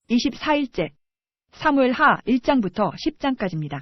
24일째 사무엘하 1장부터 10장까지입니다.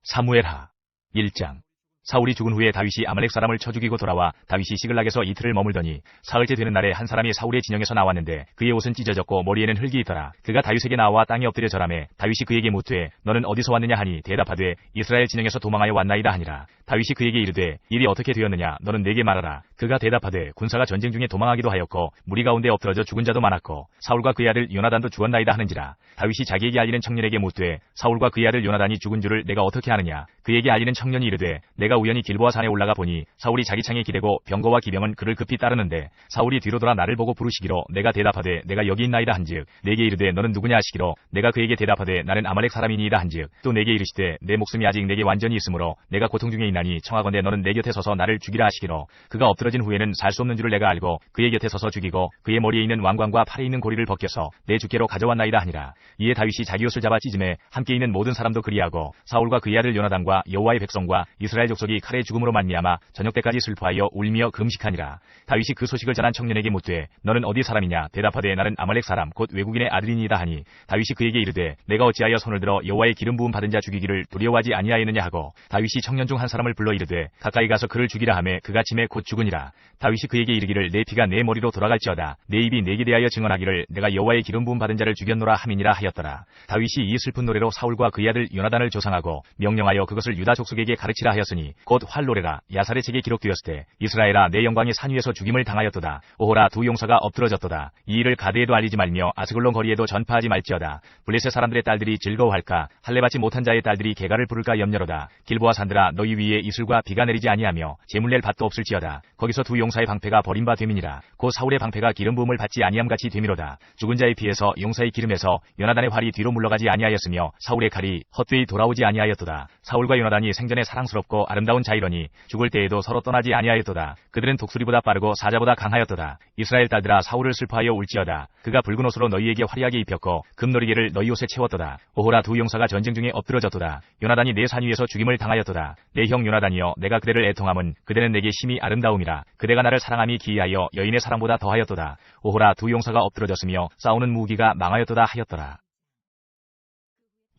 사무엘하 1장. 사울이 죽은 후에 다윗이 아말렉 사람을 쳐 죽이고 돌아와 다윗이 시글락에서 이틀을 머물더니 사흘째 되는 날에 한 사람이 사울의 진영에서 나왔는데 그의 옷은 찢어졌고 머리에는 흙이 있더라. 그가 다윗에게 나와 땅에 엎드려 절하매 다윗이 그에게 묻되 너는 어디서 왔느냐 하니 대답하되 이스라엘 진영에서 도망하여 왔나이다 하니라. 다윗이 그에게 이르되 일이 어떻게 되었느냐 너는 내게 말하라. 그가 대답하되 군사가 전쟁 중에 도망하기도 하였고 무리 가운데 엎드러져 죽은 자도 많았고 사울과 그의 아들 요나단도 죽었나이다 하는지라. 다윗이 자기에게 알리는 청년에게 묻되 사울과 그의 아들 요나단이 죽은 줄을 내가 어떻게 아느냐. 그에게 알리는 청년이 이르되 내가 우연히 길보아 산에 올라가 보니 사울이 자기 창에 기대고 병거와 기병은 그를 급히 따르는데 사울이 뒤로 돌아 나를 보고 부르시기로 내가 대답하되 내가 여기 있나이다 한즉 내게 이르되 너는 누구냐 하시기로 내가 그에게 대답하되 나는 아말렉 사람이니이다 한즉 또 내게 이르시되 내 목숨이 아직 내게 완전히 있으므로 내가 고통 중에 있나니 청하건대 너는 내 곁에 서서 나를 죽이라 하시기로 그가 엎드러진 후에는 살 수 없는 줄을 내가 알고 그의 곁에 서서 죽이고 그의 머리에 있는 왕관과 팔에 있는 고리를 벗겨서 내 주께로 가져왔나이다 하니라. 이에 다윗이 자기 옷을 잡아 찢음에 함께 있는 모든 사람도 그리하고 사울과 그의 아들 요나단과 여호와의 백성과 이스라엘 족속이 칼의 죽음으로 말미암아 저녁 때까지 슬퍼하여 울며 금식하니라. 다윗이 그 소식을 전한 청년에게 묻되 너는 어디 사람이냐. 대답하되 나는 아말렉 사람 곧 외국인의 아들이니이다 하니 다윗이 그에게 이르되 내가 어찌하여 손을 들어 여호와의 기름 부음 받은 자 죽이기를 두려워하지 아니하였느냐 하고 다윗이 청년 중 한 사람을 불러 이르되 가까이 가서 그를 죽이라 하매 그가 침에 곧 죽으니라. 다윗이 그에게 이르기를 내 피가 내 머리로 돌아갈지어다 내 입이 내게 대하여 증언하기를 내가 여호와의 기름 부음 받은 자를 죽였노라 함이니라 하였더라. 다윗이 이 슬픈 노래로 사울과 그의 아들 요나단을 조상하고 명령하여 그것을 유다 족속에게 가르치라 하였으니 곧 활노래라. 야살의 책에 기록되었을 때 이스라엘아 내 영광이 산 위에서 죽임을 당하였도다. 오호라 두 용사가 엎드러졌도다. 이 일을 가드에도 알리지 말며 아스글론 거리에도 전파하지 말지어다. 블레셋 사람들의 딸들이 즐거워할까 할례받지 못한 자의 딸들이 개가를 부를까 염려로다. 길보아 산들아 너희 위에 이슬과 비가 내리지 아니하며 재물 낼 밭도 없을지어다. 거기서 두 용사의 방패가 버린 바 됨이니라. 곧 사울의 방패가 기름 부음을 받지 아니함같이 됨이로다. 죽은 자의 피에서 용사의 기름에서 요나단의 활이 뒤로 물러가지 아니하였으며 사울의 칼이 헛되이 돌아오지 아니하였도다. 사울과 요나단이 생전에 사랑스럽고 아름다운 자이러니 죽을 때에도 서로 떠나지 아니하였도다. 그들은 독수리보다 빠르고 사자보다 강하였도다. 이스라엘 딸들아 사울을 슬퍼하여 울지어다. 그가 붉은 옷으로 너희에게 화려하게 입혔고 금놀이개를 너희 옷에 채웠도다. 오호라 두 용사가 전쟁 중에 엎드러졌도다. 요나단이 내 산 위에서 죽임을 당하였도다. 내 형 요나단이여 내가 그대를 애통함은 그대는 내게 심히 아름다움이라. 그대가 나를 사랑함이 기이하여 여인의 사랑보다 더하였도다. 오호라 두 용사가 엎드러졌으며 싸우는 무기가 망하였도다 하였더라.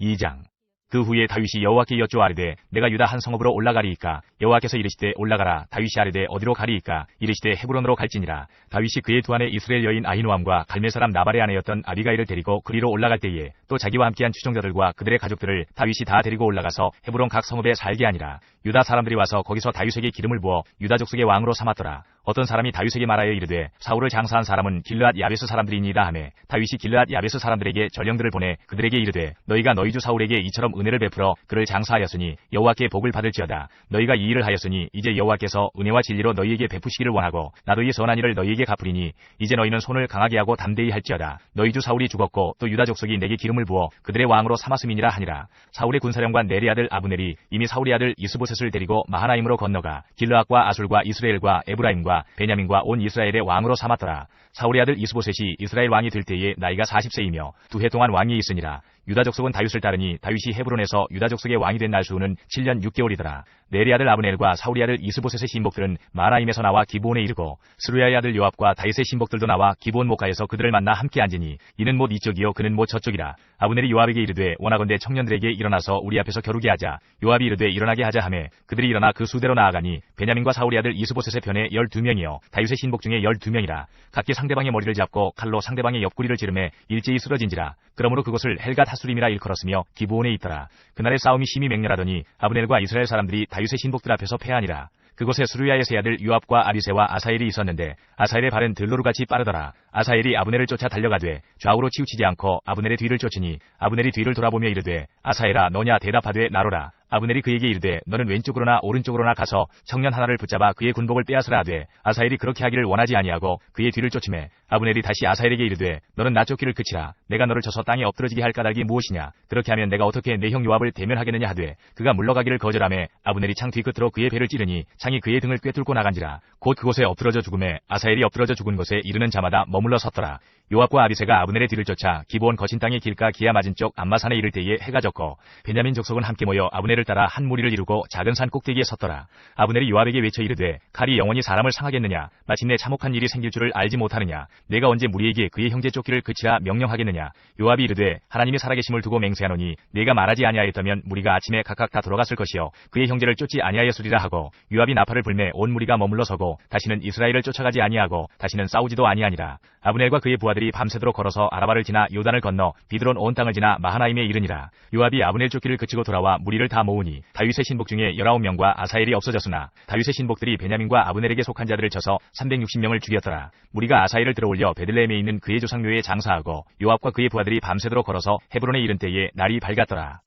2장. 그 후에 다윗이 여호와께 여쭈어 아뢰되 내가 유다 한 성읍으로 올라가리이까. 여호와께서 이르시되 올라가라. 다윗이 아뢰되 어디로 가리이까. 이르시되 헤브론으로 갈지니라. 다윗이 그의 두 아내 이스라엘 여인 아히노암과 갈멜 사람 나발의 아내였던 아비가일을 데리고 그리로 올라갈 때에 또 자기와 함께한 추종자들과 그들의 가족들을 다윗이 다 데리고 올라가서 헤브론 각 성읍에 살게 하니라. 유다 사람들이 와서 거기서 다윗에게 기름을 부어 유다 족속의 왕으로 삼았더라. 어떤 사람이 다윗에게 말하여 이르되 사울을 장사한 사람은 길르앗 야베스 사람들이니이다 하매 다윗이 길르앗 야베스 사람들에게 전령들을 보내 그들에게 이르되 너희가 너희 주 사울에게 이처럼 은혜를 베풀어 그를 장사하였으니 여호와께 복을 받을지어다. 너희가 이 일을 하였으니 이제 여호와께서 은혜와 진리로 너희에게 베푸시기를 원하고 나도 이 선한 일을 너희에게 갚으리니 이제 너희는 손을 강하게 하고 담대히 할지어다. 너희 주 사울이 죽었고 또 유다 족속이 내게 기름을 부어 그들의 왕으로 삼았음이니라 하니라. 사울의 군사령관 네리 아들 아브넬이 이미 사울의 아들 이스보셋을 데리고 마하나임으로 건너가 길르앗과 아술과 이스라엘과 에브라임과 베냐민과 온 이스라엘의 왕으로 삼았더라. 사울의 아들 이스보셋이 이스라엘 왕이 될 때에 나이가 40세이며 2해 동안 왕이 있으니라. 유다 족속은 다윗을 따르니 다윗이 헤브론에서 유다 족속의 왕이 된 날 수는 7년 6개월이더라. 네리 아들 아브넬과 사울의 아들 이스보셋의 신복들은 마라임에서 나와 기브온에 이르고 스루야의 아들 요압과 다윗의 신복들도 나와 기브온 목가에서 그들을 만나 함께 앉으니 이는 못 이쪽이요 그는 못 저쪽이라. 아브넬이 요압에게 이르되 원하건대 청년들에게 일어나서 우리 앞에서 겨루게 하자. 요압이 이르되 일어나게 하자 하매 그들이 일어나 그 수대로 나아가니 베냐민과 사울의 아들 이스보셋의 편에 12명이요 다윗의 신복 중에 12명이라. 각기 상대방의 머리를 잡고 칼로 상대방의 옆구리를 찌르매 일제히 쓰러진지라. 그러므로 그것을 헬갓 하수림이라 일컬었으며 기브온에 있더라. 그날의 싸움이 심히 맹렬하더니 아브넬과 이스라엘 사람들이 다윗의 신복들 앞에서 패하니라. 그곳에 스루야의 세 아들 요압과 아비새와 아사엘이 있었는데 아사엘의 발은 들로루같이 빠르더라. 아사엘이 아브넬을 쫓아 달려가되 좌우로 치우치지 않고 아브넬의 뒤를 쫓으니 아브넬이 뒤를 돌아보며 이르되 아사엘아 너냐. 대답하되 나로라. 아브넬이 그에게 이르되 너는 왼쪽으로나 오른쪽으로나 가서 청년 하나를 붙잡아 그의 군복을 빼앗으라 하되 아사엘이 그렇게 하기를 원하지 아니하고 그의 뒤를 쫓으매 아브넬이 다시 아사엘에게 이르되 너는 나 쫓기를 그치라. 내가 너를 쳐서 땅에 엎드러지게 할 까닭이 무엇이냐. 그렇게 하면 내가 어떻게 내 형 요압을 대면하겠느냐 하되 그가 물러가기를 거절하매 아브넬이 창 뒤끝으로 그의 배를 찌르니 창이 그의 등을 꿰뚫고 나간지라. 곧 그곳에 엎드러져 죽음에 아사엘이 엎드러져 죽은 곳에 이르는 자마다 머물러 섰더라. 요압과 아비새가 아브넬의 뒤를 쫓아 기브온 거친 땅의 길가 기아 맞은 쪽 암마산에 이를 때에 해가 졌고 베냐민 족속은 함께 모여 아브넬을 아비멜을 따라 한 무리를 이루고 작은 산 꼭대기에 섰더라. 아브넬이 요압에게 외쳐 이르되 칼이 영원히 사람을 상하겠느냐? 마침내 참혹한 일이 생길 줄을 알지 못하느냐? 내가 언제 무리에게 그의 형제 쫓기를 그치라 명령하겠느냐? 요압이 이르되 하나님이 살아계심을 두고 맹세하노니 내가 말하지 아니하였다면 무리가 아침에 각각 다 돌아갔을 것이요 그의 형제를 쫓지 아니하였으리라 하고 요압이 나팔을 불매 온 무리가 머물러 서고 다시는 이스라엘을 쫓아가지 아니하고 다시는 싸우지도 아니하니라. 아브넬과 그의 부하들이 밤새도록 걸어서 아라바를 지나 요단을 건너 비드론 온 땅을 지나 마하나임에 이르니라. 요압이 아브넬 쫓기를 그치고 돌아와 무리를 다 모으니 다윗의 신복 중에 19명과 아사엘이 없어졌으나 다윗의 신복들이 베냐민과 아브넬에게 속한 자들을 쳐서 360명을 죽였더라. 무리가 아사엘을 들어올려 베들레헴에 있는 그의 조상 묘에 장사하고 요압과 그의 부하들이 밤새도록 걸어서 헤브론에 이른 때에 날이 밝았더라.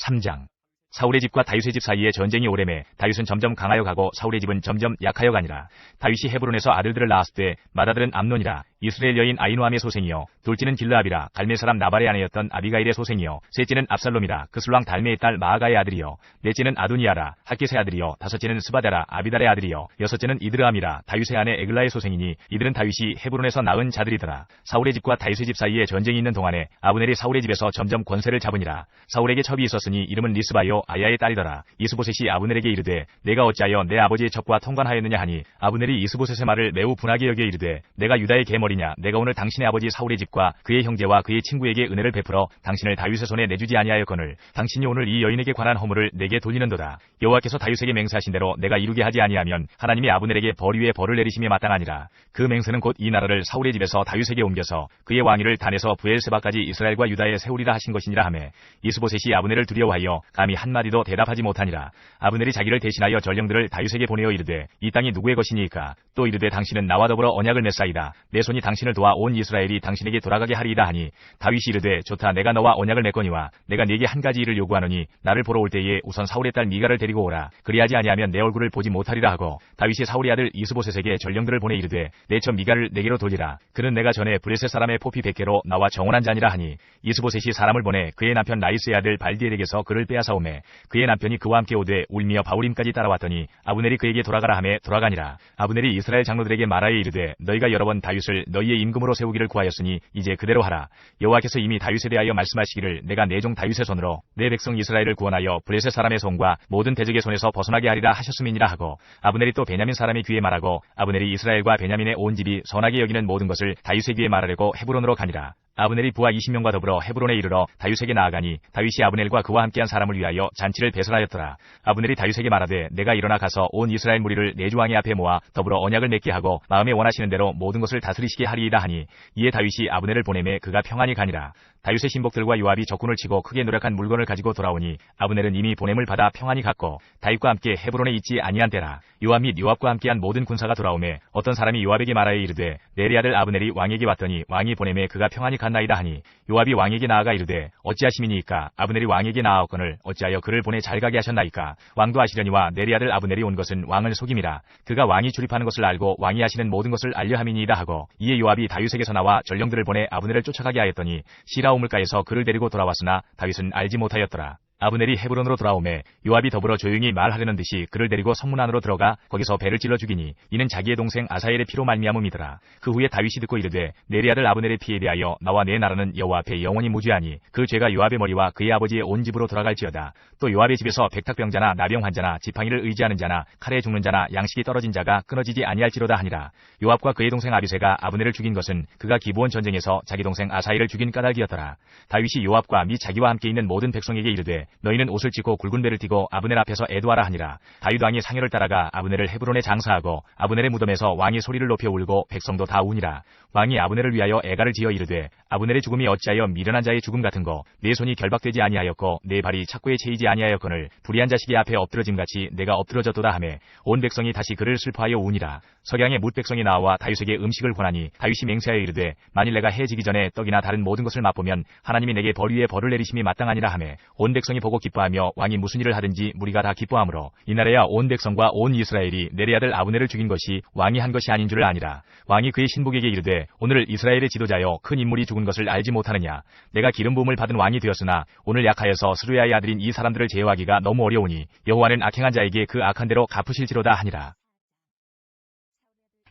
3장 사울의 집과 다윗의 집 사이에 전쟁이 오래매 다윗은 점점 강하여 가고 사울의 집은 점점 약하여 가니라. 다윗이 헤브론에서 아들들을 낳았을 때 맏아들은 암논이라. 이스라엘 여인 아히노함의 소생이요 둘째는 길르압이라. 갈멜 사람 나발의 아내였던 아비가일의 소생이요 셋째는 압살롬이라. 그술왕 달메의 딸 마아가의 아들이요 넷째는 아도니아라. 할깃의 아들이요 다섯째는 스바다라. 아비달의 아들이요 여섯째는 이드르암이라. 다윗의 아내 에글라의 소생이니 이들은 다윗이 헤브론에서 낳은 자들이더라. 사울의 집과 다윗의 집 사이에 전쟁이 있는 동안에 아브넬이 사울의 집에서 점점 권세를 잡으니라. 사울에게 첩이 있었으니 이름은 리스바요 아야의 딸이더라. 이스보셋이 아브넬에게 이르되 내가 어찌하여 내 아버지의 첩과 통관하였느냐 하니 아브넬이 이스보셋의 말을 매우 분하게 여겨 이르되 내가 유다의 계머리냐? 내가 오늘 당신의 아버지 사울의 집과 그의 형제와 그의 친구에게 은혜를 베풀어 당신을 다윗의 손에 내주지 아니하였거늘 당신이 오늘 이 여인에게 관한 허물을 내게 돌리는도다. 여호와께서 다윗에게 맹세하신 대로 내가 이루게 하지 아니하면 하나님이 아브넬에게 벌 위에 벌을 내리심이 마땅하니라. 그 맹세는 곧 이 나라를 사울의 집에서 다윗에게 옮겨서 그의 왕위를 단에서 부엘세바까지 이스라엘과 유다에 세우리라 하신 것이니라 하매 이스보셋이 아브넬을 두려워하여 감히 한마디도 대답하지 못하니라. 아브넬이 자기를 대신하여 전령들을 다윗에게 보내어 이르되 이 땅이 누구의 것이니까? 또 이르되 당신은 나와 더불어 언약을 맺사이다. 내 손이 당신을 도와 온 이스라엘이 당신에게 돌아가게 하리이다 하니 다윗이 이르되 좋다. 내가 너와 언약을 맺거니와 내가 네게 한 가지 일을 요구하노니 나를 보러 올 때에 우선 사울의 딸 미가를 데리고 오라. 그리하지 아니하면 내 얼굴을 보지 못하리라 하고 다윗이 사울의 아들 이스보셋에게 전령들을 보내 이르되 내 첩 미가를 내게로 돌리라. 그는 내가 전에 브레셋 사람의 포피 100개로 나와 정원한 자니라 하니 이스보셋이 사람을 보내 그의 남편 나이스의 아들 발디엘에게서 그를 빼앗아오매 그의 남편이 그와 함께 오되 울미어 바울임까지 따라왔더니 아브넬이 그에게 돌아가라 하매 돌아가니라. 아브넬이 이스라엘 장로들에게 말하여 이르되 너희가 여러 번 다윗을 너희의 임금으로 세우기를 구하였으니 이제 그대로 하라. 여호와께서 이미 다윗에 대하여 말씀하시기를 내가 내 종 다윗의 손으로 내 백성 이스라엘을 구원하여 브레셋 사람의 손과 모든 대적의 손에서 벗어나게 하리라 하셨음이니라 하고 아브넬이 또 베냐민 사람의 귀에 말하고 아브넬이 이스라엘과 베냐민의 온 집이 선하게 여기는 모든 것을 다윗의 귀에 말하려고 헤브론으로 가니라. 아브넬이 부하 20명과 더불어 헤브론에 이르러 다윗에게 나아가니 다윗이 아브넬과 그와 함께한 사람을 위하여 잔치를 배설하였더라. 아브넬이 다윗에게 말하되 내가 일어나 가서 온 이스라엘 무리를 내 주 왕의 앞에 모아 더불어 언약을 맺게 하고 마음에 원하시는 대로 모든 것을 다스리시게 하리이다 하니 이에 다윗이 아브넬을 보내매 그가 평안히 가니라. 다윗의 신복들과 요압이 적군을 치고 크게 노력한 물건을 가지고 돌아오니 아브넬은 이미 보냄을 받아 평안히 갔고 다윗과 함께 헤브론에 있지 아니한 때라. 요압 및 요압과 함께한 모든 군사가 돌아오매 어떤 사람이 요압에게 말하여 이르되 내리 아들 아브넬이 왕에게 왔더니 왕이 보내매 그가 평안히 갔나이다 하니 요압이 왕에게 나아가 이르되 어찌하심이니이까? 아브넬이 왕에게 나아왔거늘 어찌하여 그를 보내 잘 가게 하셨나이까? 왕도 아시려니와 내리 아들 아브넬이 온 것은 왕을 속임이라. 그가 왕이 출입하는 것을 알고 왕이 하시는 모든 것을 알려 함이니이다 하고 이에 요압이 다윗에게서 나와 전령들을 보내 아브넬을 쫓아가게 하였더니 시라 우물가에서 그를 데리고 돌아왔으나 다윗은 알지 못하였더라. 아브넬이 헤브론으로 돌아오매 요압이 더불어 조용히 말하려는 듯이 그를 데리고 성문 안으로 들어가 거기서 배를 찔러 죽이니 이는 자기의 동생 아사엘의 피로 말미암음이더라. 그 후에 다윗이 듣고 이르되 내리 아들 아브넬의 피에 대하여 나와 내 나라는 여호와 앞에 영원히 무죄하니 그 죄가 요압의 머리와 그의 아버지의 온 집으로 돌아갈지어다. 또 요압의 집에서 백탁병자나 나병 환자나 지팡이를 의지하는 자나 칼에 죽는 자나 양식이 떨어진 자가 끊어지지 아니할지로다 하니라. 요압과 그의 동생 아비새가 아브넬을 죽인 것은 그가 기브온 전쟁에서 자기 동생 아사엘을 죽인 까닭이었더라. 다윗이 요압과 및 자기와 함께 있는 모든 백성에게 이르되 너희는 옷을 찢고 굵은 배를 띠고 아브넬 앞에서 애도하라 하니라. 다윗 왕이 상여를 따라가 아브넬을 헤브론에 장사하고 아브넬의 무덤에서 왕이 소리를 높여 울고 백성도 다 우니라. 왕이 아브넬을 위하여 애가를 지어 이르되 아브넬의 죽음이 어찌하여 미련한 자의 죽음 같은고 내 손이 결박되지 아니하였고 내 발이 착고에 채이지 아니하였거늘 불의한 자식의 앞에 엎드러짐같이 내가 엎드러졌도다 하매 온 백성이 다시 그를 슬퍼하여 우니라. 석양에 뭇 백성이 나와 다윗에게 음식을 권하니 다윗이 맹세하여 이르되 만일 내가 해지기 전에 떡이나 다른 모든 것을 맛보면 하나님이 내게 벌 위에 벌을 내리심이 마땅하니라 하매 온 백성이 보고 기뻐하며 왕이 무슨 일을 하든지 무리가 다 기뻐하므로 이날에야 온 백성과 온 이스라엘이 내리 아들 아브넬을 죽인 것이 왕이 한 것이 아닌 줄을 아니라. 왕이 그의 신복에게 이르되 오늘 이스라엘의 지도자여 큰 인물이 죽은 것을 알지 못하느냐? 내가 기름 부음을 받은 왕이 되었으나 오늘 약하여서 스루야의 아들인 이 사람들을 제어하기가 너무 어려우니 여호와는 악행한 자에게 그 악한 대로 갚으실지로다 하니라.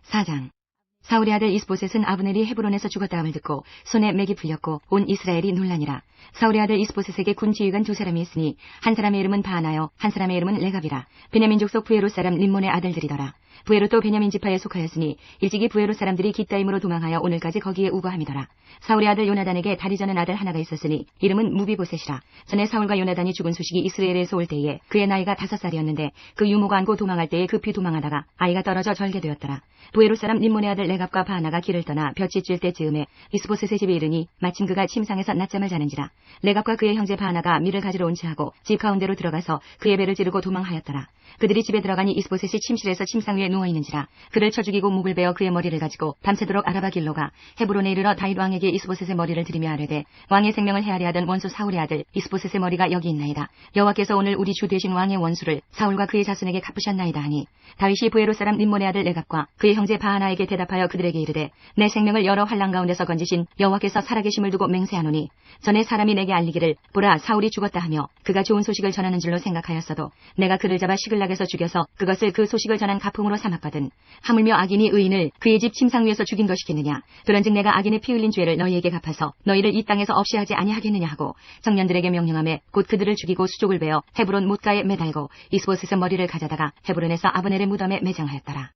4장 사울의 아들 이스보셋은 아브넬이 헤브론에서 죽었다함을 듣고 손에 맥이 풀렸고 온 이스라엘이 놀라니라. 사울의 아들 이스보셋에게 군 지휘관 두 사람이 있으니 한 사람의 이름은 바하나요 한 사람의 이름은 레갑이라. 베냐민 족속 부에롯 사람 림몬의 아들들이더라. 부에롯도 베냐민 지파에 속하였으니 일찍이 부에롯 사람들이 깃다임으로 도망하여 오늘까지 거기에 우거함이더라. 사울의 아들 요나단에게 다리 저는 아들 하나가 있었으니 이름은 무비보셋이라. 전에 사울과 요나단이 죽은 소식이 이스라엘에서 올 때에 그의 나이가 5살이었는데 그 유모가 안고 도망할 때에 급히 도망하다가 아이가 떨어져 절게 되었더라. 부에롯 사람 림몬의 아들 레갑과 바하나가 길을 떠나 볕이 찔 때쯤에 이스보셋의 집에 이르니 마침 그가 침상에서 낮잠을 자는지라. 레갑과 그의 형제 바하나가 밀을 가지러 온 체하고 집 가운데로 들어가서 그의 배를 찌르고 도망하였더라. 그들이 집에 들어가니 이스보셋이 침실에서 침상 위에 누워있는지라. 그를 쳐 죽이고 목을 베어 그의 머리를 가지고 밤새도록 아라바 길로 가 헤브론에 이르러 다윗 왕에게 이스보셋의 머리를 들이며 아뢰되 왕의 생명을 헤아려 하던 원수 사울의 아들 이스보셋의 머리가 여기 있나이다. 여호와께서 오늘 우리 주 되신 왕의 원수를 사울과 그의 자손에게 갚으셨나이다 하니 다윗이 부에롯 사람 림몬의 아들 레갑과 그의 형제 바하나에게 대답하여 그들에게 이르되 내 생명을 여러 환난 가운데서 건지신 여호와께서 살아계심을 두고 맹세하노니 전에 사람이 내게 알리기를 보라 사울이 죽었다 하며 그가 좋은 소식을 전하는 줄로 생각하였어도 내가 그를 잡아 시글락에서 죽여서 그것을 그 소식을 전한 가풍으로 삼았거든. 하물며 악인이 의인을 그의 집 침상 위에서 죽인 것이겠느냐. 그런즉 내가 악인의 피 흘린 죄를 너희에게 갚아서 너희를 이 땅에서 없이 하지 아니하겠느냐 하고 청년들에게 명령하며 곧 그들을 죽이고 수족을 베어 헤브론 못가에 매달고 이스보셋의 머리를 가져다가 헤브론에서 아브넬의 무덤에 매장하였더라.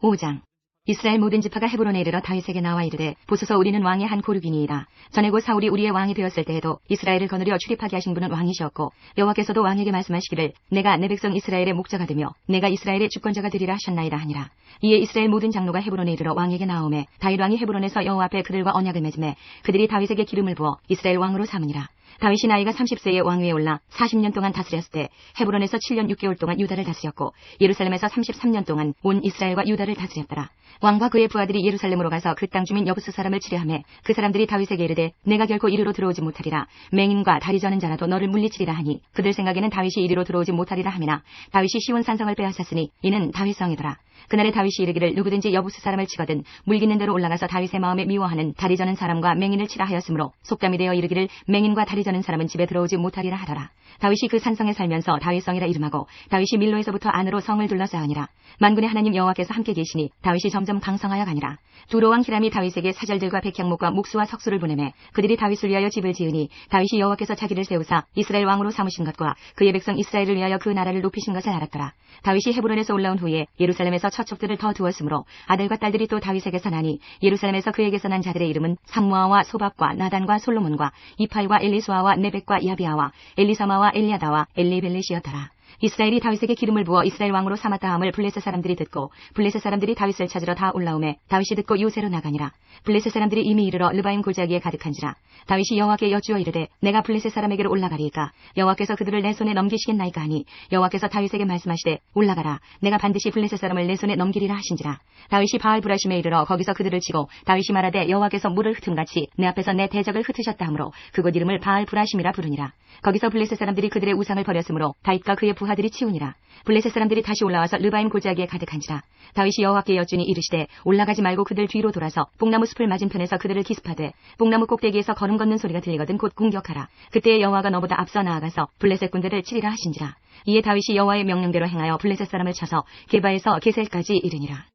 5장. 이스라엘 모든 지파가 헤브론에 이르러 다윗에게 나와 이르되 보소서 우리는 왕의 한 고륙이니이다. 전에 곧 사울이 우리의 왕이 되었을 때에도 이스라엘을 거느려 출입하게 하신 분은 왕이시었고 여호와께서도 왕에게 말씀하시기를 내가 내 백성 이스라엘의 목자가 되며 내가 이스라엘의 주권자가 되리라 하셨나이다 하니라. 이에 이스라엘 모든 장로가 헤브론에 이르러 왕에게 나오매 다윗 왕이 헤브론에서 여호와 앞에 그들과 언약을 맺음에 그들이 다윗에게 기름을 부어 이스라엘 왕으로 삼으니라. 다윗이 나이가 30세에 왕위에 올라 40년 동안 다스렸을 때 헤브론에서 7년 6개월 동안 유다를 다스렸고 예루살렘에서 33년 동안 온 이스라엘과 유다를 다스렸더라. 왕과 그의 부하들이 예루살렘으로 가서 그 땅 주민 여부스 사람을 치려하며 그 사람들이 다윗에게 이르되 내가 결코 이리로 들어오지 못하리라. 맹인과 다리 저는 자라도 너를 물리치리라 하니 그들 생각에는 다윗이 이리로 들어오지 못하리라 함이나 다윗이 시온 산성을 빼앗았으니 이는 다윗성이더라. 그날에 다윗이 이르기를 누구든지 여부스 사람을 치거든 물기는 대로 올라가서 다윗의 마음에 미워하는 다리 저는 사람과 맹인을 치라 하였으므로 속담이 되어 이르기를 맹인과 다리 저는 사람은 집에 들어오지 못하리라 하더라. 다윗이 그 산성에 살면서 다윗성이라 이름하고 다윗이 밀로에서부터 안으로 성을 둘러싸으니라. 만군의 하나님 여호와께서 함께 계시니 다윗이 점점 강성하여 가니라. 두로 왕 히람이 다윗에게 사절들과 백향목과 목수와 석수를 보내매 그들이 다윗을 위하여 집을 지으니 다윗이 여호와께서 자기를 세우사 이스라엘 왕으로 삼으신 것과 그의 백성 이스라엘을 위하여 그 나라를 높이신 것을 알았더라. 다윗이 헤브론에서 올라온 후에 예루살렘에서 처첩들을 더 두었으므로 아들과 딸들이 또 다윗에게서 나니 예루살렘에서 그에게서 난 자들의 이름은 삼무아와 소밥과 나단과 솔로몬과 이팔과 엘리수아와 네벡과 야비아와 엘리사마와 엘리아다와 엘리벨렛이었더라. 이스라엘이 다윗에게 기름을 부어 이스라엘 왕으로 삼았다 함을 블레셋 사람들이 듣고 블레셋 사람들이 다윗을 찾으러 다 올라오매 다윗이 듣고 요새로 나가니라. 블레셋 사람들이 이미 이르러 르바임 골짜기에 가득한지라. 다윗이 여호와께 여쭈어 이르되 내가 블레셋 사람에게로 올라가리이까 여호와께서 그들을 내 손에 넘기시겠나이까 하니 여호와께서 다윗에게 말씀하시되 올라가라 내가 반드시 블레셋 사람을 내 손에 넘기리라 하신지라. 다윗이 바알 브라심에 이르러 거기서 그들을 치고 다윗이 말하되 여호와께서 물을 흩음같이 내 앞에서 내 대적을 흩으셨다 하므로 그곳 이름을 바알 브라심이라 부르니라. 거기서 블레셋 사람들이 그들의 우상을 버렸으므로 다윗과 그의 부하들이 치우니라. 블레셋 사람들이 다시 올라와서 르바임 골짜기에 가득한지라. 다윗이 여호와께 여쭈니 이르시되 올라가지 말고 그들 뒤로 돌아서 뽕나무 숲을 맞은편에서 그들을 기습하되 뽕나무 꼭대기에서 걸음 걷는 소리가 들리거든 곧 공격하라. 그때에 여호와가 너보다 앞서 나아가서 블레셋 군대를 치리라 하신지라. 이에 다윗이 여호와의 명령대로 행하여 블레셋 사람을 쳐서 게바에서 게셀까지 이르니라.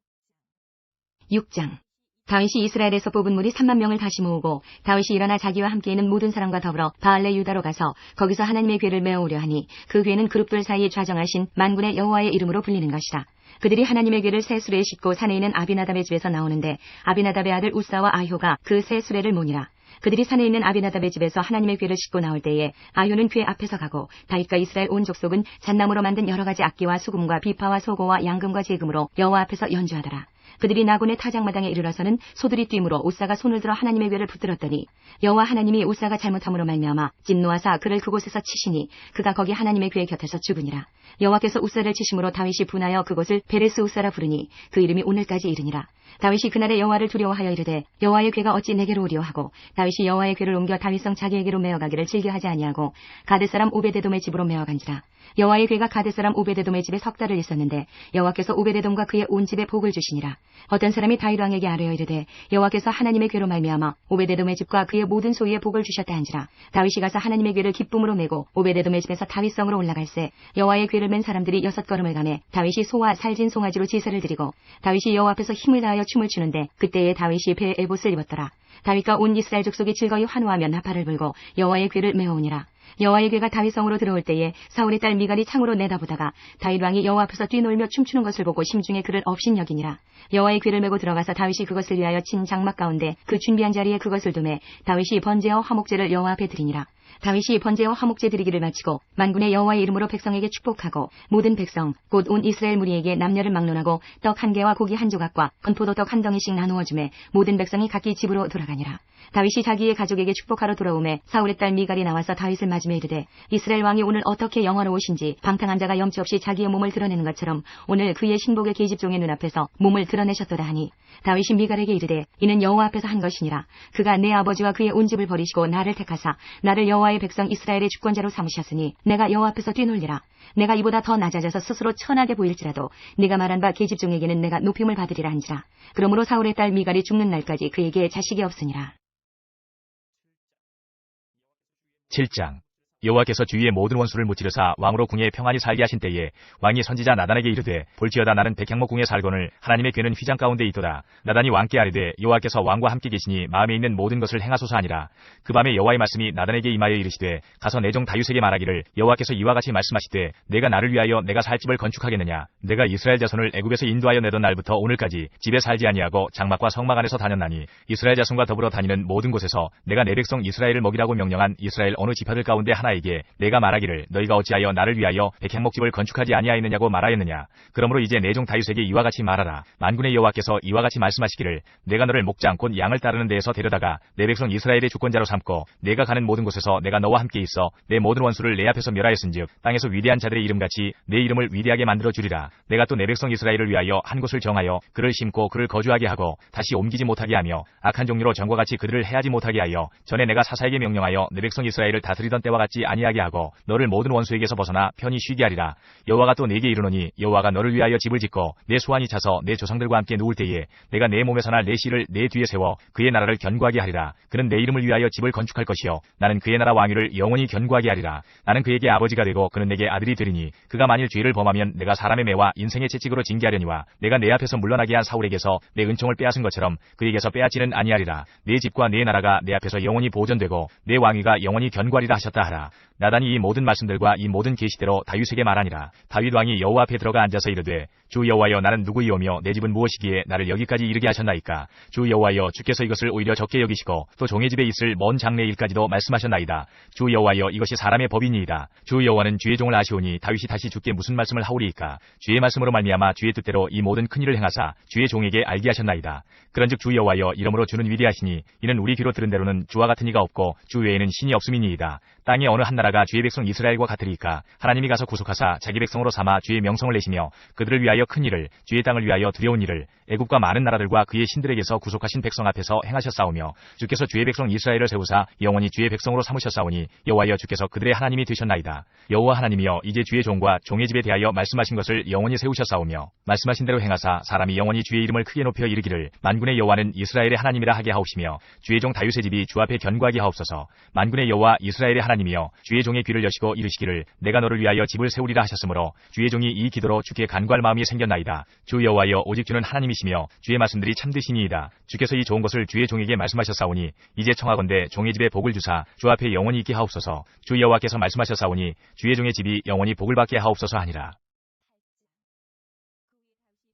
6장. 다윗이 이스라엘에서 뽑은 무리 3만 명을 다시 모으고 다윗이 일어나 자기와 함께 있는 모든 사람과 더불어 바알레 유다로 가서 거기서 하나님의 궤를 메어오려 하니 그 궤는 그룹들 사이에 좌정하신 만군의 여호와의 이름으로 불리는 것이라. 그들이 하나님의 궤를 새 수레에 싣고 산에 있는 아비나답의 집에서 나오는데 아비나답의 아들 우사와 아효가 그 새 수레를 모니라. 그들이 산에 있는 아비나답의 집에서 하나님의 궤를 싣고 나올 때에 아효는 궤 앞에서 가고 다윗과 이스라엘 온 족속은 잣나무로 만든 여러 가지 악기와 수금과 비파와 소고와 양금과 제금으로 여호와 앞에서 연주하더라. 그들이 나곤의 타작마당에 이르러서는 소들이 뛰므로 우사가 손을 들어 하나님의 궤를 붙들었더니 여호와 하나님이 우사가 잘못함으로 말미암아 진노하사 그를 그곳에서 치시니 그가 거기 하나님의 궤 곁에서 죽으니라. 여호와께서 우사를 치심으로 다윗이 분하여 그곳을 베레스 우사라 부르니 그 이름이 오늘까지 이르니라. 다윗이 그날에 여호와를 두려워하여 이르되 여호와의 궤가 어찌 내게로 오리오 하고 다윗이 여호와의 궤를 옮겨 다윗성 자기에게로 메어가기를 즐겨하지 아니하고 가드 사람 오베데돔의 집으로 메어간지라. 여호와의 괴가 가드 사람 오베데돔의 집에 석 달을 있었는데 여호와께서 오베데돔과 그의 온 집에 복을 주시니라. 어떤 사람이 다윗 왕에게 아뢰어 이르되 여호와께서 하나님의 괴로 말미암아 오베데돔의 집과 그의 모든 소유에 복을 주셨다 한지라. 다윗이 가서 하나님의 괴를 기쁨으로 메고 오베데돔의 집에서 다윗성으로 올라갈새 여호와의 괴를 맨 사람들이 6걸음을 가매 다윗이 소와 살진 송아지로 제사를 드리고 다윗이 여호와 앞에서 힘을 다하여 춤을 추는데 그때에 다윗이 배에 에봇을 입었더라. 다윗과 온 이스라엘 족속이 즐거이 환호하며 나팔을 불고 여호와의 괴를 메어오니라. 여호와의 괴가 다윗성으로 들어올 때에 사울의 딸 미갈이 창으로 내다보다가 다윗 왕이 여호와 앞에서 뛰놀며 춤추는 것을 보고 심중에 그를 업신여기니라. 여호와의 괴를 메고 들어가서 다윗이 그것을 위하여 친 장막 가운데 그 준비한 자리에 그것을 두매 다윗이 번제와 화목제를 여호와 앞에 드리니라. 다윗이 번제와 화목제 드리기를 마치고 만군의 여호와의 이름으로 백성에게 축복하고 모든 백성 곧 온 이스라엘 무리에게 남녀를 막론하고 떡 한 개와 고기 한 조각과 건포도떡 한 덩이씩 나누어 주매 모든 백성이 각기 집으로 돌아가니라. 다윗이 자기의 가족에게 축복하러 돌아오매 사울의 딸 미갈이 나와서 다윗을 맞으며 이르되 이스라엘 왕이 오늘 어떻게 영화로우신지 방탕한 자가 염치 없이 자기의 몸을 드러내는 것처럼 오늘 그의 신복의 계집종의 눈앞에서 몸을 드러내셨도다 하니 다윗이 미갈에게 이르되 이는 여호와 앞에서 한 것이니라. 그가 내 아버지와 그의 온 집을 버리시고 나를 택하사 나를 여호와의 백성 이스라엘의 주권자로 삼으셨으니 내가 여호와 앞에서 뛰놀리라. 내가 이보다 더 낮아져서 스스로 천하게 보일지라도 네가 말한 바 계집종에게는 내가 높임을 받으리라 한지라. 그러므로 사울의 딸 미갈이 죽는 날까지 그에게 자식이 없으니라. 7장. 여호와께서 주위의 모든 원수를 무찌르사 왕으로 궁에 평안히 살게 하신 때에 왕이 선지자 나단에게 이르되 볼지어다 나는 백향목 궁에 살거늘 하나님의 괴는 휘장 가운데 있도다. 나단이 왕께 아뢰되 여호와께서 왕과 함께 계시니 마음에 있는 모든 것을 행하소서 하니라. 그 밤에 여호와의 말씀이 나단에게 임하여 이르시되 가서 내 종 다윗에게 말하기를 여호와께서 이와 같이 말씀하시되 내가 나를 위하여 내가 살 집을 건축하겠느냐. 내가 이스라엘 자손을 애굽에서 인도하여 내던 날부터 오늘까지 집에 살지 아니하고 장막과 성막 안에서 다녔나니 이스라엘 자손과 더불어 다니는 모든 곳에서 내가 내 백성 이스라엘을 먹이라고 명령한 이스라엘 어느 지파들 가운데 하나에게 내가 말하기를 너희가 어찌하여 나를 위하여 백향목집을 건축하지 아니하였느냐고 말하였느냐. 그러므로 이제 내 종 다윗에게 이와 같이 말하라. 만군의 여호와께서 이와 같이 말씀하시기를 내가 너를 목장 곧 양을 따르는 데에서 데려다가 내 백성 이스라엘의 주권자로 삼고 내가 가는 모든 곳에서 내가 너와 함께 있어 내 모든 원수를 내 앞에서 멸하였은즉 땅에서 위대한 자들의 이름같이 내 이름을 위대하게 만들어 주리라. 내가 또 내 백성 이스라엘을 위하여 한 곳을 정하여 그를 심고 그를 거주하게 하고 다시 옮기지 못하게 하며 악한 종류로 전과 같이 그들을 해하지 못하게 하여 전에 내가 사사에게 명령하여 내 백성 이스라엘을 다스리던 때와 같이 아니하게 하고 너를 모든 원수에게서 벗어나 편히 쉬게 하리라. 여호와가 또 내게 이르노니 여호와가 너를 위하여 집을 짓고 내 수완이 차서 내 조상들과 함께 누울 때에 내가 내 몸에서 날 내 씨를 내 뒤에 세워 그의 나라를 견고하게 하리라. 그는 내 이름을 위하여 집을 건축할 것이요 나는 그의 나라 왕위를 영원히 견고하게 하리라. 나는 그에게 아버지가 되고 그는 내게 아들이 되리니 그가 만일 죄를 범하면 내가 사람의 매와 인생의 채찍으로 징계하려니와 내가 내 앞에서 물러나게 한 사울에게서 내 은총을 빼앗은 것처럼 그에게서 빼앗지는 아니하리라. 내 집과 내 나라가 내 앞에서 영원히 보존되고 내 왕위가 영원히 견고하리라 하셨다 하라. 나단이 이 모든 말씀들과 이 모든 계시대로 다윗에게 말하니라. 다윗 왕이 여호와 앞에 들어가 앉아서 이르되 주 여호와여 나는 누구이오며 내 집은 무엇이기에 나를 여기까지 이르게 하셨나이까. 주 여호와여 주께서 이것을 오히려 적게 여기시고 또 종의 집에 있을 먼 장래 일까지도 말씀하셨나이다. 주 여호와여 이것이 사람의 법이니이다. 주 여호와는 주의 종을 아시오니 다윗이 다시 주께 무슨 말씀을 하오리이까. 주의 말씀으로 말미암아 주의 뜻대로 이 모든 큰 일을 행하사 주의 종에게 알게 하셨나이다. 그런즉 주 여호와여 이러므로 주는 위대하시니 이는 우리 귀로 들은 대로는 주와 같은 이가 없고 주 외에는 신이 없음이니이다. 땅의 어느 한 나라가 주의 백성 이스라엘과 같으리이까. 하나님이 가서 구속하사 자기 백성으로 삼아 주의 명성을 내시며 그들을 위하여 큰 일을 주의 땅을 위하여 두려운 일을 애굽과 많은 나라들과 그의 신들에게서 구속하신 백성 앞에서 행하셨사오며 주께서 주의 백성 이스라엘을 세우사 영원히 주의 백성으로 삼으셨사오니 여호와여 주께서 그들의 하나님이 되셨나이다. 여호와 하나님이여 이제 주의 종과 종의 집에 대하여 말씀하신 것을 영원히 세우셨사오며 말씀하신 대로 행하사 사람이 영원히 주의 이름을 크게 높여 이르기를 만군의 여호와는 이스라엘의 하나님이라 하게 하옵시며 주의 종 다윗의 집이 주 앞에 견고하게 하옵소서. 만군의 여호와 이스라엘의 하나님이여 주의 종의 귀를 여시고 이르시기를 내가 너를 위하여 집을 세우리라 하셨으므로 주의 종이 이 기도로 주께 간구할 마음이 생겼나이다. 주 여호와여 오직 주는 하나님이시며 주의 말씀들이 참되시니이다. 주께서 이 좋은 것을 주의 종에게 말씀하셨사오니 이제 청하건대 종의 집에 복을 주사 주 앞에 영원히 있게 하옵소서. 주 여호와께서 말씀하셨사오니 주의 종의 집이 영원히 복을 받게 하옵소서 하니라.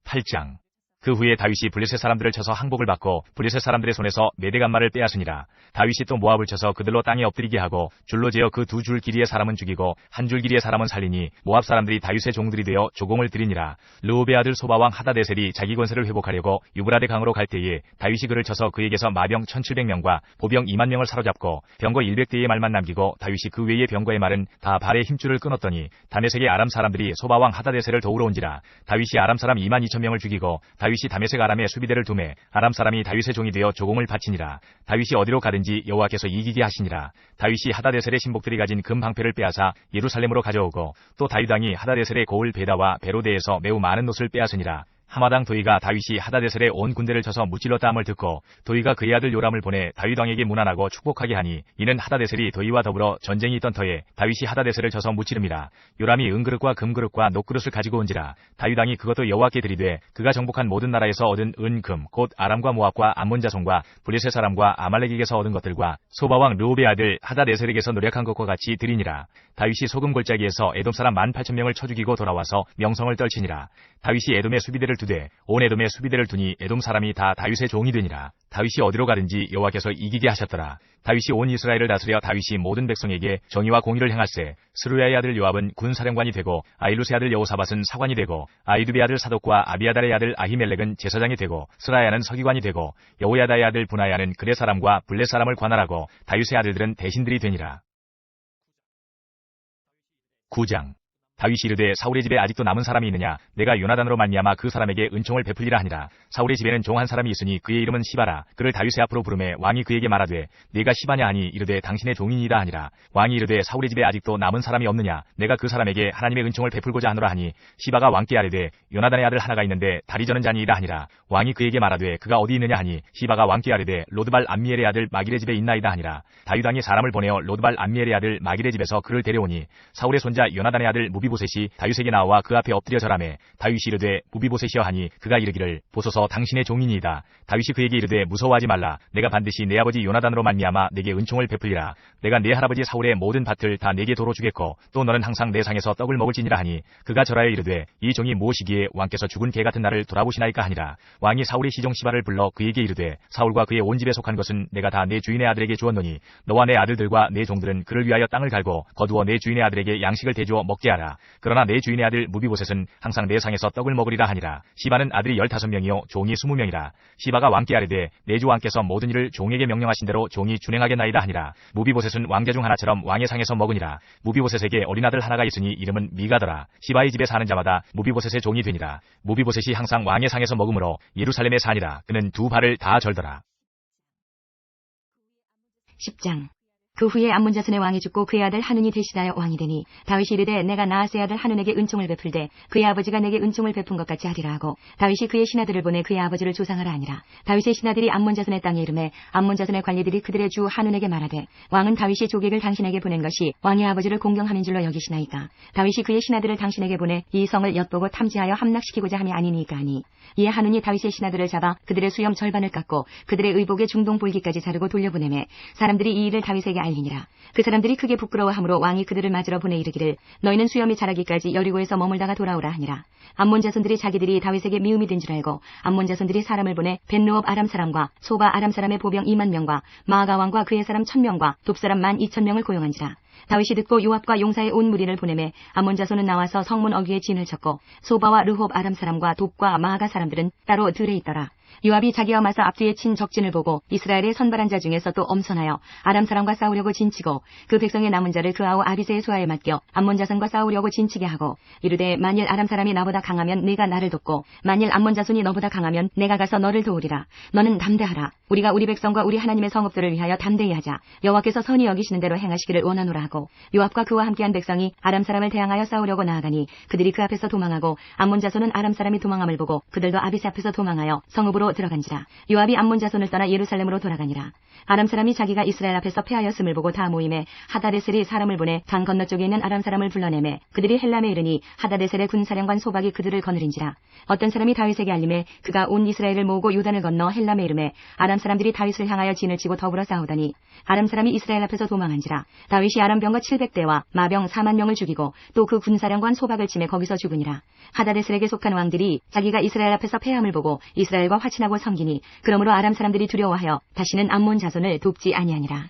8장. 그 후에 다윗이 블레셋 사람들을 쳐서 항복을 받고 블레셋 사람들의 손에서 메대간말을 빼앗으니라. 다윗이 또 모압을 쳐서 그들로 땅에 엎드리게 하고 줄로 재어 그 두 줄 길이의 사람은 죽이고 한 줄 길이의 사람은 살리니 모압 사람들이 다윗의 종들이 되어 조공을 드리니라. 르홉의 아들 소바왕 하다데셀이 자기 권세를 회복하려고 유브라데 강으로 갈 때에 다윗이 그를 쳐서 그에게서 마병 1700명과 보병 2만 명을 사로잡고 병거 100대의 말만 남기고 다윗이 그 외의 병거의 말은 다 발의 힘줄을 끊었더니 다메섹의 아람 사람들이 소바왕 하다데셀을 도우러 온지라. 다윗이 아람 사람 2만 2천 명을 죽이고 다윗이 다윗이 다메섹 아람에 수비대를 두매 아람 사람이 다윗의 종이 되어 조공을 바치니라. 다윗이 어디로 가든지 여호와께서 이기게 하시니라. 다윗이 하다데셀의 신복들이 가진 금 방패를 빼앗아 예루살렘으로 가져오고 또 다윗 왕이 하다데셀의 고을 베다와 베로데에서 매우 많은 옷을 빼앗으니라. 하마당 도이가 다윗이 하다데셀의 온 군대를 쳐서 무찔렀다 함을 듣고 도이가 그의 아들 요람을 보내 다윗 왕에게 문안하고 축복하게 하니 이는 하다데셀이 도이와 더불어 전쟁이 있던 터에 다윗이 하다데셀을 쳐서 무찌름이라. 요람이 은그릇과 금그릇과 녹그릇을 가지고 온지라. 다윗 왕이 그것도 여호와께 드리되 그가 정복한 모든 나라에서 얻은 은, 금, 곧 아람과 모압과 암몬 자손과 블레셋 사람과 아말렉에게서 얻은 것들과 소바 왕 르홉의 아들 하다데셀에게서 노력한 것과 같이 드리니라. 다윗이 소금 골짜기에서 에돔 사람 18,000명을 쳐 죽이고 돌아와서 명성을 떨치니라. 다윗이 에돔의 수비대를 두되 온 에돔의 수비대를 두니 에돔 사람이 다 다윗의 종이 되니라. 다윗이 어디로 가든지 여호와께서 이기게 하셨더라. 다윗이 온 이스라엘을 다스려 다윗이 모든 백성에게 정의와 공의를 행할세. 스루야의 아들 요압은 군사령관이 되고 아일루스의 아들 여호사밧은 사관이 되고 아이두베의 아들 사독과 아비아달의 아들 아히멜렉은 제사장이 되고 스라야는 서기관이 되고 여호야다의 아들 분하야는 그레 사람과 블레 사람을 관할하고 다윗의 아들들은 대신들이 되니라. 9장. 다윗이 이르되 사울의 집에 아직도 남은 사람이 있느냐? 내가 요나단으로 말미암아 그 사람에게 은총을 베풀리라 하니라. 사울의 집에는 종 한 사람이 있으니 그의 이름은 시바라. 그를 다윗의 앞으로 부르매 왕이 그에게 말하되 네가 시바냐 하니 이르되 당신의 종이니이다 하니라. 왕이 이르되 사울의 집에 아직도 남은 사람이 없느냐? 내가 그 사람에게 하나님의 은총을 베풀고자 하노라 하니 시바가 왕께 아뢰되 요나단의 아들 하나가 있는데 다리 저는 자니이다 하니라. 왕이 그에게 말하되 그가 어디 있느냐 하니 시바가 왕께 아뢰되 로드발 암미엘의 아들 마길의 집에 있나이다 하니라. 다윗 왕이 사람을 보내어 로드발 암미엘의 아들 마길의 집에서 그를 데려오니 사울의 손자 요나단의 아들 무비보셋이 다윗에게 나와 그 앞에 엎드려 절하매 다윗이 이르되 무비보셋이여 하니 그가 이르기를 보소서 당신의 종이니이다. 다윗이 그에게 이르되 무서워하지 말라. 내가 반드시 내 아버지 요나단으로 말미암아 내게 은총을 베풀리라. 내가 내 할아버지 사울의 모든 밭을 다 내게 도로 주겠고 또 너는 항상 내 상에서 떡을 먹을지니라 하니 그가 절하여 이르되 이 종이 무엇이기에 왕께서 죽은 개 같은 나를 돌아보시나이까 하니라. 왕이 사울의 시종 시바를 불러 그에게 이르되 사울과 그의 온 집에 속한 것은 내가 다 내 주인의 아들에게 주었노니 너와 내 아들들과 내 종들은 그를 위하여 땅을 갈고 거두어 내 주인의 아들에게 양식을 대주어 먹게 하라. 그러나 내 주인의 아들 무비보셋은 항상 내 상에서 떡을 먹으리라 하니라. 시바는 아들이 15명이요 종이 20명이라. 시바가 왕께 아뢰되 내 주 왕께서 모든 일을 종에게 명령하신 대로 종이 준행하겠나이다 하니라. 무비보셋은 왕자 중 하나처럼 왕의 상에서 먹으니라. 무비보셋에게 어린 아들 하나가 있으니 이름은 미가더라. 시바의 집에 사는 자마다 무비보셋의 종이 되니라. 무비보셋이 항상 왕의 상에서 먹으므로 예루살렘에 사니라. 그는 두 발을 다 절더라. 10장. 그 후에 암몬 자손의 왕이 죽고 그의 아들 하눈이 대신하여 왕이 되니 다윗이 이르되 내가 나아스의 아들 하눈에게 은총을 베풀되 그의 아버지가 내게 은총을 베푼 것 같이 하리라 하고 다윗이 그의 신하들을 보내 그의 아버지를 조상하라 하니라. 다윗의 신하들이 암몬 자손의 땅에 이르매 암몬 자손의 관리들이 그들의 주 하눈에게 말하되 왕은 다윗이 조객을 당신에게 보낸 것이 왕의 아버지를 공경함인 줄로 여기시나이까? 다윗이 그의 신하들을 당신에게 보내 이 성을 엿보고 탐지하여 함락시키고자 함이 아니니까 하니 이에 하눈이 다윗의 신하들을 잡아 그들의 수염 절반을 깎고 그들의 의복의 중동 볼기까지 자르고 돌려보내매 사람들이 이 일을 다윗에게 알리니라. 그 사람들이 크게 부끄러워하므로 왕이 그들을 맞으러 보내 이르기를 너희는 수염이 자라기까지 여리고에서 머물다가 돌아오라 하니라. 암몬 자손들이 자기들이 다윗에게 미움이 된 줄 알고 암몬 자손들이 사람을 보내 벤르옵 아람 사람과 소바 아람 사람의 보병 2만 명과 마아가 왕과 그의 사람 1000명과 돕 사람 12,000명을 고용한지라. 다윗이 듣고 요압과 용사의 온 무리를 보내매 암몬 자손은 나와서 성문 어귀에 진을 쳤고 소바와 르홉 아람 사람과 돕과 마아가 사람들은 따로 들에 있더라. 요압이 자기와 맞서 앞뒤에 친 적진을 보고 이스라엘의 선발한 자 중에서 또 엄선하여 아람 사람과 싸우려고 진치고 그 백성의 남은 자를 그 아우 아비새의 수하에 맡겨 암몬 자손과 싸우려고 진치게 하고 이르되 만일 아람 사람이 나보다 강하면 네가 나를 돕고 만일 암몬 자손이 너보다 강하면 내가 가서 너를 도우리라. 너는 담대하라. 우리가 우리 백성과 우리 하나님의 성읍들을 위하여 담대히 하자. 여호와께서 선히 여기시는 대로 행하시기를 원하노라 하고 요압과 그와 함께한 백성이 아람 사람을 대항하여 싸우려고 나아가니 그들이 그 앞에서 도망하고 암몬 자손은 아람 사람이 도망함을 보고 그들도 아비새 앞에서 도망하여 성읍으로 들어간지라. 요압이 암몬 자손을 떠나 예루살렘으로 돌아가니라. 아람 사람이 자기가 이스라엘 앞에서 패하였음을 보고 다 모임에 하다데셀이 사람을 보내 강 건너쪽에 있는 아람 사람을 불러내매 그들이 헬람에 이르니 하다데셀의 군사령관 소박이 그들을 거느린지라. 어떤 사람이 다윗에게 알림해 그가 온 이스라엘을 모으고 요단을 건너 헬람에 이르매 아람 사람들이 다윗을 향하여 진을 치고 더불어 싸우더니 아람 사람이 이스라엘 앞에서 도망한지라. 다윗이 아람 병거 700대와 마병 4만 명을 죽이고 또 그 군사령관 소박을 치매 거기서 죽으니라. 하다데셀에게 속한 왕들이 자기가 이스라엘 앞에서 패함을 보고 이스라엘과 화친하고 섬기니 그러므로 아람 사람들이 두려워하여 다시는 암몬 자손을 돕지 아니하니라.